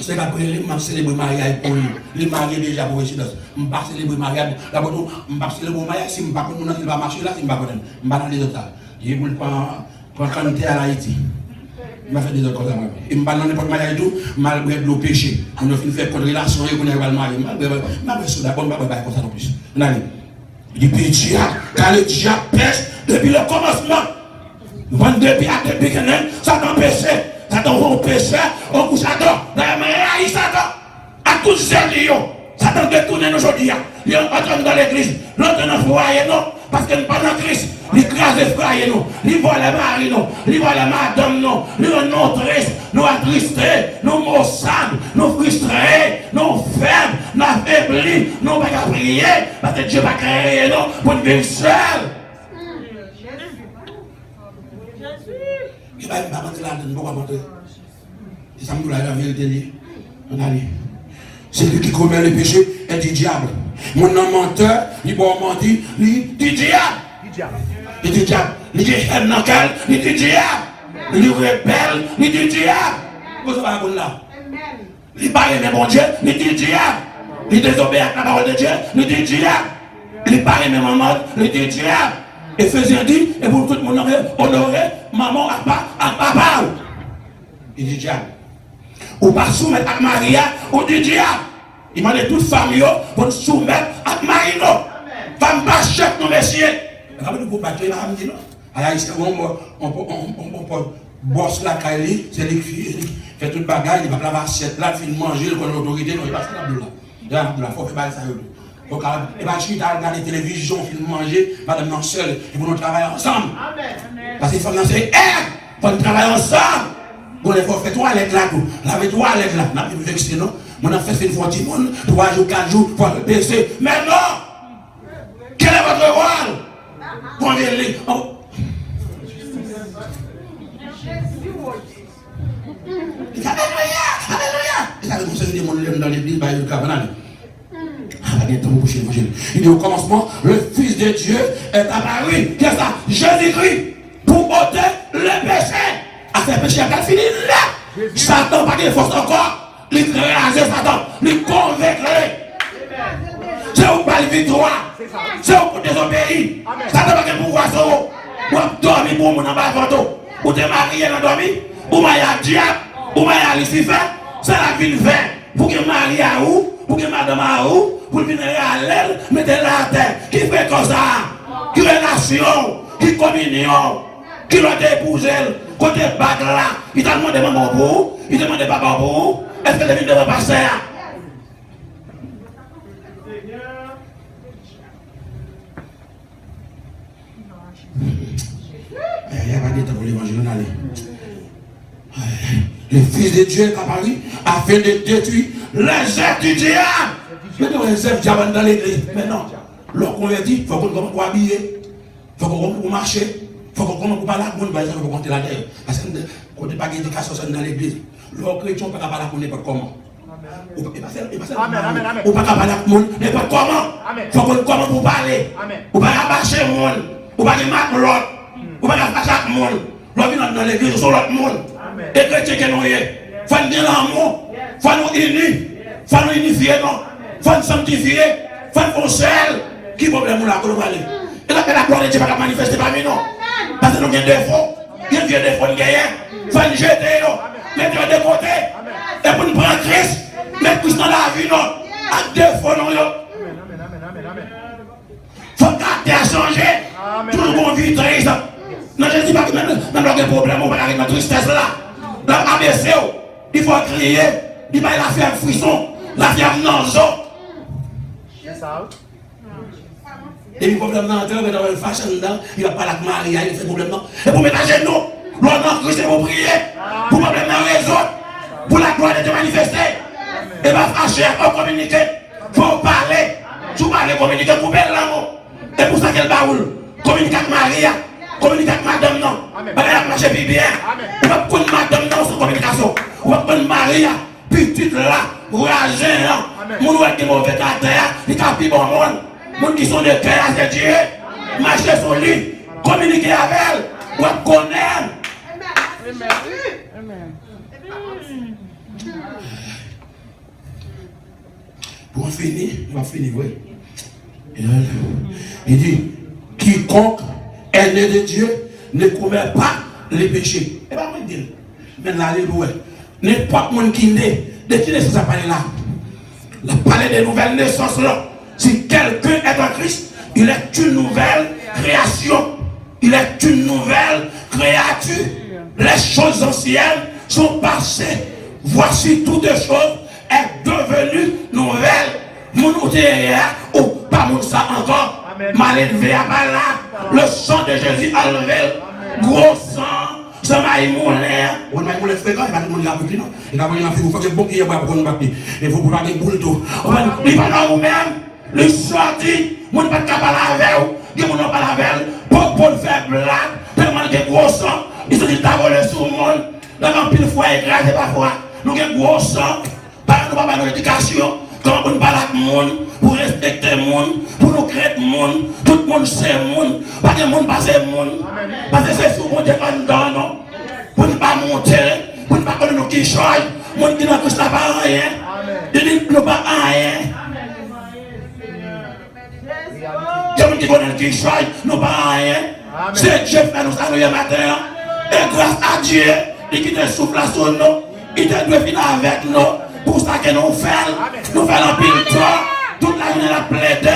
C'est qu'après, je vais célébrer le mariage pour lui. Le mariage déjà pour résidence. Je ne vais pas célébrer le mariage. D'abord, je ne vais pas célébrer le mariage si je ne vais pas il va marcher là, si je ne vais pas je ne vais pas dans les autres. Je vais prendre quantité à Haïti. Je vais faire des autres choses. Je ne vais pas dans n'importe quel mariage tout, malgré le péché. On a fait une relation et on a le mariage. Je vais faire ça d'abord, je ne vais pas faire ça non plus. Il dit, diable, car le diable pêche depuis le commencement. Depuis que Satan péché. Satan va au péché, au coup Satan, dans la main, Satan, à tous ces lions. Satan détourne aujourd'hui. Il entre dans l'église, l'autre dans le foyer, non, parce qu'il n'est pas dans Christ. Il crase les foyers, non, il voit les maris, non, il voit les madames, non, il voit nous tristes, nous attristés, nous maussades, nous frustrés, nous faibles, nous affaiblis, nous ne pouvons pas prier, parce que Dieu va créer, non, pour nous vivre seul. Il va pas rentrer là, il ne va pas rentrer. Et ça me dit la vérité. On a dit. Celui qui commet le péché est du diable. Mon nom menteur, il va mentir, il dit diable. Il dit diable. Il dit haine dans quel, il dit diable. Il dit rebelle, il dit diable. Vous savez pas là. Il parle de mon Dieu, il dit diable. Il désobéit à la parole de Dieu, il dit diable. Il parle de maman, il dit diable. Et faisait dit, et pour tout le monde honorer, maman à papa. Il dit diable. Ou pas soumettre à Maria, ou dit diable. Il m'a dit toute famille pour soumettre à Marie. Femme pas chef, non, messieurs. Regardez pour battre la femme, non. Alors, on peut bosse la caille, c'est lui qui fait toute bagaille, il va laver l'assiette, là, il manger, il a l'autorité, non, il va faire l'abdoula. Il faut faire ça. Donc, il va acheter à regarder la télévision, film manger, madame non seule, et pour nous travailler ensemble. Parce que les femmes, c'est pour nous travailler ensemble. Bon, il faut faire toilette là, tout. Laver toilette là. N'a pas vexé, non? On a fait une fois 10 monde, 3 jours, 4 jours, pour le baisser. Mais non! Quel est votre rôle? Pour les. Alléluia! Alléluia! Il a conseillé des monde dans l'église, il y a le cabanal. Il dit au commencement, le Fils de Dieu est apparu. Qu'est-ce que ça? Jésus-Christ, pour ôter le péché. À ce péché, il a fini là. Satan n'a pas de force encore. Il crase Satan, il convaincre. C'est où pas la victoire. C'est où pour désobéir. Satan n'a pas de pouvoir sur vous. Ou dormir pour mon embarquement. Ou te marier dans dormir. Ou mailler à diable. Ou mailler à Lucifer. C'est la vie de fin. Pour que marie à où? Pour que madame à où? Pour venir à l'aile, mettez-la à terre. Qui fait comme ça? Qui relation? Qui communion? Qui l'a épousé? Côté bague là, il t'a demandé maman pour? Il t'a demandé papa pour? Est-ce que les villes devraient passer? Il n'y a pas de temps pour l'évangile. Le Fils de Dieu est apparu afin de détruire les œuvres du diable. Mais non, les œuvres du diable dans l'église. Mais non, l'on convertit, il faut qu'on commence pour habiller, il faut qu'on commence pour marcher, il faut qu'on commence pour parler à la il faut qu'on compte la terre. Parce qu'on n'a pas d'éducation dans l'église. L'on chrétien, on ne peut pas parler à n'importe comment. On ne peut pas parler à n'importe comment. Il faut qu'on commence pour parler. On ne peut pas marcher le monde. On ne peut pas marcher l'autre. On ne peut pas marcher le monde. L'on vient dans l'église sur l'autre monde. Et chrétiens qui nous y est, il faut nous l'amour, il faut nous unir, il faut nous unifier, il faut nous sanctifier, il faut nous seul. Qui problème là pour nous aller? Et là, la gloire de Dieu va manifester parmi nous. Parce que nous avons des défauts, il y a des défauts de guerre, il faut nous jeter, mettre de côté, et pour nous prendre Christ, mettre Christ dans la vie, avec défauts, il faut garder à changer, tout le monde vit triste. Non, je ne dis pas que même le problème, on va arriver dans la tristesse là. Dans l'ABC, il faut crier, il va la faire frisson, la faire nanzo. C'est ça. Et le problème dans le fashion, il va pas la Maria, il fait problème. Et pour mettre à genoux, l'on a Christ pour prier, pour problème dans le réseau, pour la gloire de Dieu manifester. Et va fâcher, on communiquer, il faut parler. Tu parles, communiquer pour belle langue. Et pour ça qu'elle baoule, communiquer avec Maria, communiquer avec madame non. Parce qu'elle a marché bien. On va prendre madame non sans communication. On va prendre Maria, petite là, ragée là. Mon ouest qui est mauvais caractère, il a pris bon monde. Moun qui sont de cœur à se Dieu, marcher sur lui, communiquer avec elle, ou connaître. Amen. Pour finir, on va finir, oui. Il dit, quiconque est né de Dieu ne commet pas les péchés. Et pas moi dire, mais là, alléluia. N'importe monde qui naît, de qui naissance ça parle là? La parler des nouvelles naissances là. Si quelqu'un est en Christ, il est une nouvelle création. Il est une nouvelle créature. Les choses anciennes sont passées. Voici toutes les choses est devenues nouvelles. Mon outil ou pas mon ça encore. Mal élevé à là. Le sang de Jésus a levé. Gros sang. Ça m'a émoulé. On m'a émoulé fréquent. Il va nous dire avec lui. Il va nous dire qu'il faut que bon qui est pour nous battre. Il faut pour nous boule tout. Il va nous même. Le sorti, mon pas capable avec vous, que mon pas avec pour le faire blague, tellement de gros sang, ils sont dit volé sur le monde, dans un pile fois écrasé parfois, nous avons gros sang, par nous pas notre éducation, comment on parle avec le monde, pour respecter le monde, pour nous créer le monde, tout le monde sait le monde, pas que le monde passe le monde, parce que c'est sur mon Dieu qu'on donne, non, pour ne pas monter, pour ne pas connaître nos qui changent, le monde qui n'a pas rien, il dit nous pas rien. Quelqu'un qui connaît qui choisit, nous pas rien. C'est Dieu fait nous ça nous matin. Et grâce à Dieu, il qui te souffle sur nous, il te doit finir avec nous. Pour ça que nous faisons, nous faisons un pile temps. Toute la journée la plaide,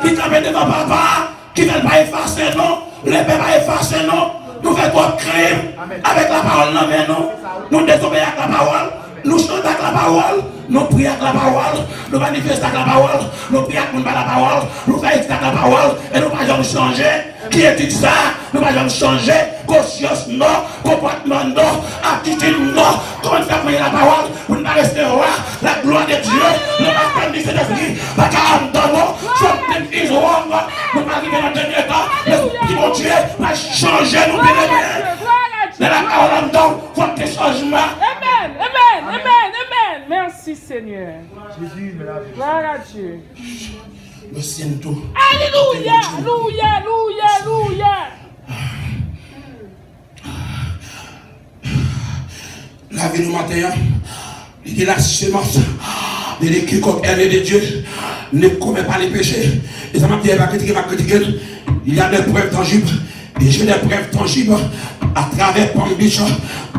qui t'amène devant papa, qui ne veut pas effacer nous, les pères pas effacer nous. Nous faisons trop crime avec la parole dans nous. Nous désobéissons avec la parole. Nous chantons avec la parole, nous prions avec la parole, nous manifestons avec la parole, nous prions avec la parole, nous faisons avec la parole, et nous ne pouvons jamais changer. Qui est ça? Nous ne pouvons jamais changer. Conscience non, comportement non, attitude non. Comment faire prier la parole? Vous ne pas rester roi, la gloire de Dieu, nous ne pas prendre du Saint-Esprit, pas qu'à entendre, something is wrong. Nous ne pas arriver dans le dernier temps, l'Esprit de Dieu va changer nous bien. Mais la parole en dedans, il faut que changement. Amen. Merci Seigneur. Jésus, mais la vie. Gloire à Dieu. Merci à tout. Alléluia. La vie nous matin, il dit la semence. Il dit quiconque est né de Dieu ne commet pas les péchés. Et ça m'a dit, il va critiquer. Il y a des preuves tangibles. Et j'ai des preuves tangibles à travers Palm Beach,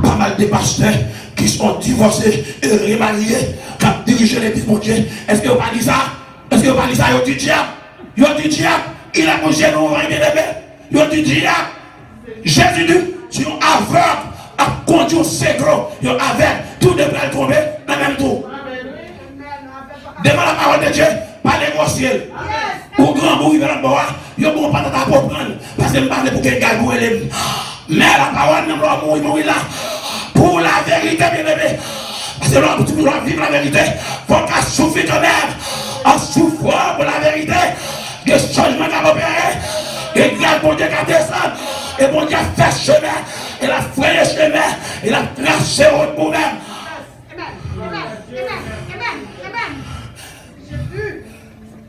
pas mal de pasteurs qui sont divorcés et remariés, qui ont dirigé l'église de Dieu. Est-ce que vous parlez ça? Est-ce que vous parlez ça? Ils ont dit diable. Ils ont dit diable. Il a mangé nous, bien aimé. Ils ont dit diable. Jésus dit, si on aveugle à conduire ses gros, ils ont aveugle, tout devrait tomber dans le même tour. Devant la parole de Dieu, pas négocier. Au grand bout, il va le boire. Il n'y a pas de pour prendre. Parce que je parle pour quelqu'un qui est. Mais la parole ne doit mourir là. Pour la vérité, bien aimé. Parce que l'homme, tu dois vivre la vérité. Il faut qu'elle souffre quand même. En souffrant pour la vérité. Que changement va opérer. Et grâce pour Dieu qui descend. Et bon Dieu a fait chemin. Il a frayé chemin. Il a tracé route pour même.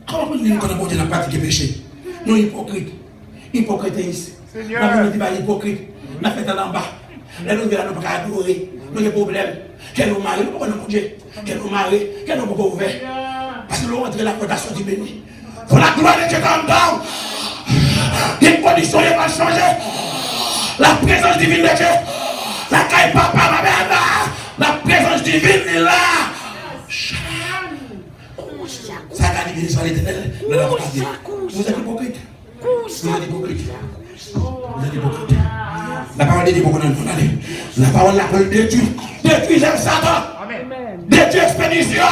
Comment nous connaissons bon Dieu n'a pratiqué péché? Nous hypocrites. Hypocrites ici. Nous ne disons pas hypocrite. Nous fait en bas. Là, nous ne pouvons pas adorer. Nous avons des problèmes. Quel nous marie, nous ne pouvons pas Dieu. Quel nous marie, quel nous pouvons ouvrir. Parce que nous rentrons la fondation du béni. Pour la gloire de Dieu comme dans. Les conditions ne vont pas changer. La présence divine de Dieu. La caille papa, ma mère, la présence divine est là. Ça a dit sur l'éternel. Vous êtes hypocrite. Vous êtes hypocrite. Vous êtes hypocrite. La parole de Dieu pour qu'on allez. La parole la parole détruire. Détruire Satan. Détruire expédition.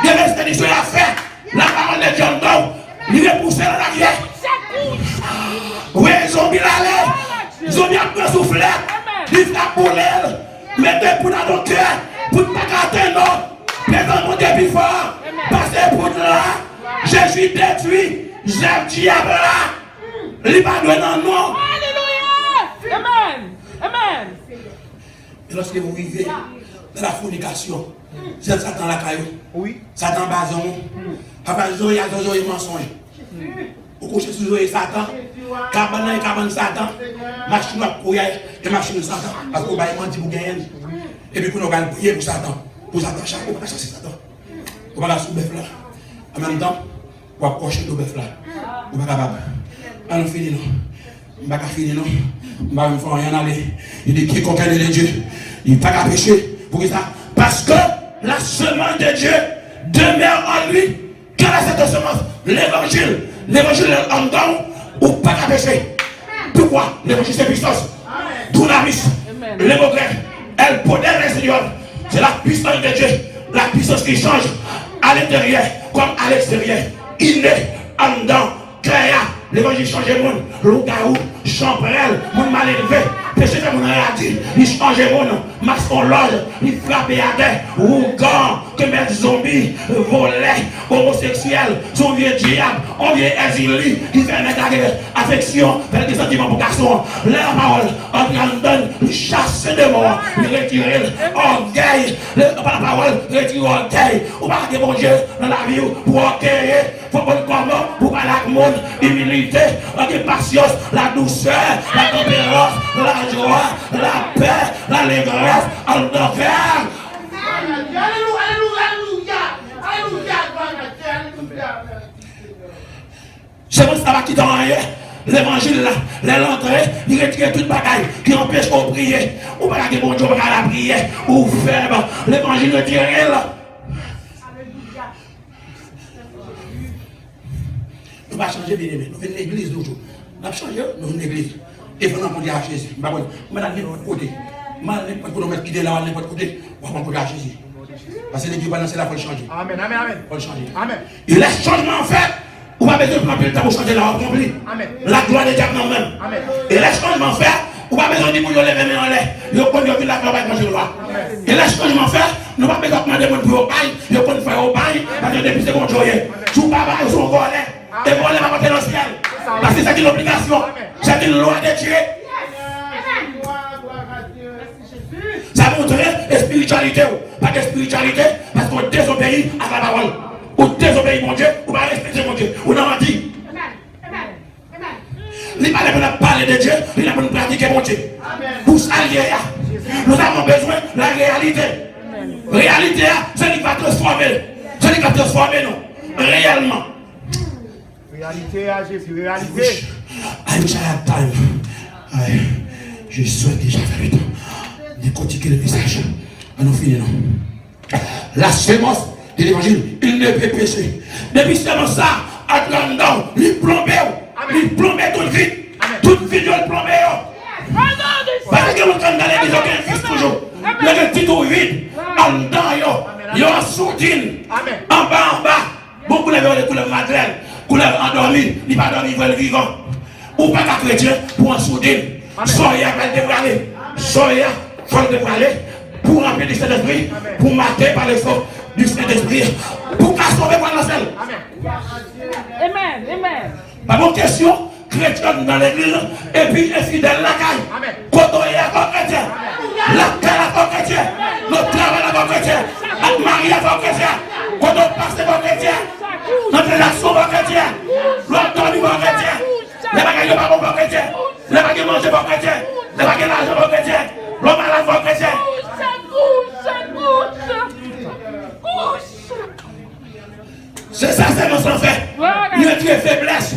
Des expéditions à faire. La parole de Dieu en dos. Il est poussé dans l'arrière. Oui, ils ont mis l'aller. Ils ont mis un peu soufflé. Ils frappent pour l'aile. Mettez pour dans ton cœur. Pour ne pas gâter non. Présent mon début fort. Passez pour là. Jésus détruit. J'aime diable là. Il va donner un nom. Alléluia. Amen. Amen. Et lorsque vous vivez dans la fornication, c'est Satan la caillou. Oui. Satan bazon. Après, il y a des mensonges. Vous couchez sur Satan. Cabane et cabane Satan. Machine à couiller et machine Satan. Parce qu'on va mentir pour gagner. Et puis, on va prier pour Satan. Pour Satan, chaque fois, on va chasser Satan. On va la sous bœuf là. En même temps, on va cocher le bœuf là. On va capable. Allons finir, non. On va pas finir, non. On va faire rien aller. Il dit quiconque est de Dieu, il ne va pas pécher. Pour ça? Parce que la semence de Dieu demeure en lui. Quelle est cette semence? L'évangile. L'évangile est en dedans ou pas qu'à pécher. Pourquoi? L'évangile c'est puissance. Dunamis. Le mot grec. Elle poder le Seigneur. C'est la puissance de Dieu. La puissance qui change à l'intérieur comme à l'extérieur. Il est en dedans. Créa. L'évangile change le monde. Loup-garou, chambrel, monde mal élevé. Péché que mon a dit. Il change le monde. Masson loge. Il frappe à terre. Rougan. Que mettre zombies. Volet. Homosexuel. Son vieux diable. On vient exilé. Il fait mettre affection. Faire des sentiments pour garçon. Leur parole. En grandeur. Il chasse des morts. Il retire l'orgueil. Par la parole. Il retire l'orgueil. On va dire bon Dieu dans la vie. Pour orgueiller. Pour bon comment. Pour parler avec le monde. Humilité. La patience. La douceur. La tempérance. La joie. La paix. L'allégresse. En enfer. C'est bon, ça va quitter en rien. L'évangile là, l'entrée, il retire toute bagaille qui empêche de prier. Ou pas que bon Dieu va la prier. Ou faible. L'évangile retire là. Nous va changer bien aimé. Nous venons l'église toujours. Nous avons changé, nous venons l'église. Et pendant qu'on dit à Jésus, nous allons n'importe côté. Mal n'importe quoi, nous mettons l'idée là, n'importe côté. On va prendre à Jésus. Parce que l'église balancer là pour le changer. Amen, amen, amen. Pour le changer. Amen. Il laisse changement en fait. On va besoin de prendre le temps pour changer la accompli. Amen. La gloire de Dieu non même. Amen. Et laisse changement faire. On va besoin de dire pour lever les mains en l'air. Il faut qu'on la gloire va manger là. Et laisse changement faire. Nous va besoin de demander pour au bail. Il faut qu'on faire au bail. Parce que depuis c'est qu'on joue. Tout papa ils sont volés. Et volés va monter dans le ciel. Parce que c'est une obligation. C'est une loi de Dieu. Ça montre la spiritualité. Pas de spiritualité parce qu'on désobéit à la parole. Ou désobéit mon Dieu, ou pas respecter mon Dieu. Ou non, on dit. Il pas pour parler de Dieu, il a pour nous pratiquer mon Dieu. Pour ça, nous avons besoin de la réalité. Réalité, c'est ce qui va transformer. C'est ce qui va transformer nous. Réellement. Réalité à Jésus, réalité. I wish I had time. Je souhaite déjà faire le temps de continuer le message. Nous finissons. La sémence de l'évangile, il ne peut pécher. Depuis seulement ça, à dedans, il plombe toute vie. Toute vie, il plombe. Parce que vous êtes dans l'église, il y a un toujours. Il y a un petit trou vide. En dedans, il y a un soutien. En bas. Beaucoup de couleurs madeleine, couleurs endormies, il ne va pas dormir, il va le vivant. Ou pas qu'à chrétien pour un soutien. Soyez à le dévoiler. Soyez à le dévoiler. Pour remplir du Saint-Esprit, pour marquer par l'effort du Saint-Esprit, pour qu'à sauver par la selle. Amen. Amen. Pas bonne question, chrétien dans l'église, et puis infidèle la caille. Quand on est à chrétien, la caille à chrétien, notre travail à chrétien, notre mari à chrétien, quand on passe à chrétien, notre relation à chrétien, notre famille à chrétien, les bagages pas pour chrétien, les bagages manger pour chrétien, les bagages l'argent pour chrétien, l'homme malade pour chrétien. C'est ça, c'est mon fait. Il a tué faiblesse.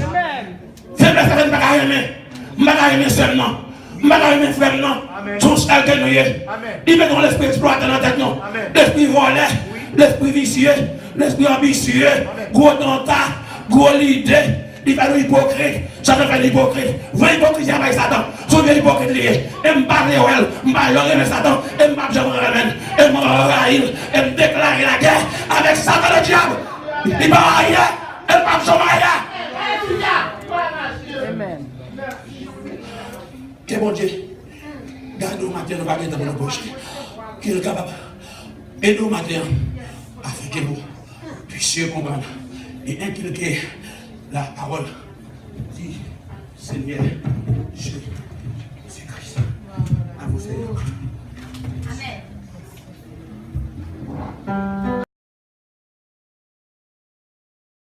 Faiblesse, ça fait pas aimer seulement. Pas aimer fermement. Tout seul que nous y est. Il met dans l'esprit exploité dans la tête. L'esprit volé, l'esprit vicieux, l'esprit ambitieux, gros tenta, gros l'idée. Il fait l'hypocrite. Ça fait l'hypocrite. Vrai hypocrite, c'est avec Satan. Souviens l'hypocrite lié. Et me parler, je me parle avec Satan. Et me parle, je me ramène. Et me raïr. Et me déclarer la guerre avec Satan le diable. Il va raïr. Et me parle, je me raïr. Amen. Que bon Dieu. Garde-nous matin, nous ne dans nos poches. Qu'il est capable. Et nous matin, afin que vous puissiez comprendre et inculquer la parole du Seigneur.